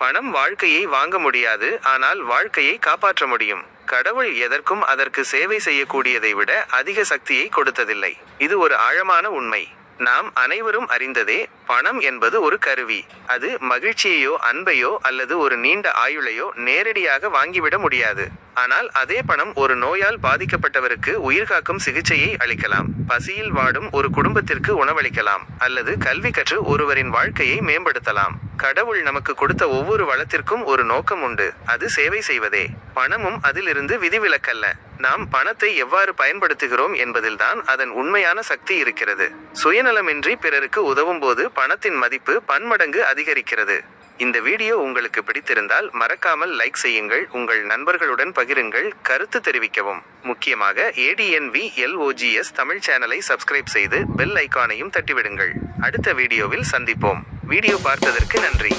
பணம் வாழ்க்கையை வாங்க முடியாது, ஆனால் வாழ்க்கையை காப்பாற்ற முடியும். கடவுள் எதற்கும் அதற்கு சேவை செய்யக்கூடியதை விட அதிக சக்தியை கொடுத்ததில்லை. இது ஒரு ஆழமான உண்மை. நாம் அனைவரும் அறிந்ததே, பணம் என்பது ஒரு கருவி. அது மகிழ்ச்சியையோ அன்பையோ அல்லது ஒரு நீண்ட ஆயுளையோ நேரடியாக வாங்கிவிட முடியாது. ஆனால் அதே பணம் ஒரு நோயால் பாதிக்கப்பட்டவருக்கு உயிர்காக்கும் சிகிச்சையை அளிக்கலாம், பசியில் வாடும் ஒரு குடும்பத்திற்கு உணவளிக்கலாம், அல்லது கல்வி கற்று ஒருவரின் வாழ்க்கையை மேம்படுத்தலாம். கடவுள் நமக்கு கொடுத்த ஒவ்வொரு வளத்திற்கும் ஒரு நோக்கம் உண்டு, அது சேவை செய்வதே. பணமும் அதிலிருந்து விதிவிலக்கல்ல. நாம் பணத்தை எவ்வாறு பயன்படுத்துகிறோம் என்பதில்தான் அதன் உண்மையான சக்தி இருக்கிறது. சுயநலமின்றி பிறருக்கு உதவும் போது பணத்தின் மதிப்பு பன்மடங்கு அதிகரிக்கிறது. இந்த வீடியோ உங்களுக்கு பிடித்திருந்தால் மறக்காமல் லைக் செய்யுங்கள், உங்கள் நண்பர்களுடன் பகிருங்கள், கருத்து தெரிவிக்கவும். முக்கியமாக ADNVLOGS தமிழ் சேனலை சப்ஸ்கிரைப் செய்து பெல் ஐகானையும் தட்டிவிடுங்கள். அடுத்த வீடியோவில் சந்திப்போம். வீடியோ பார்த்ததற்கு நன்றி.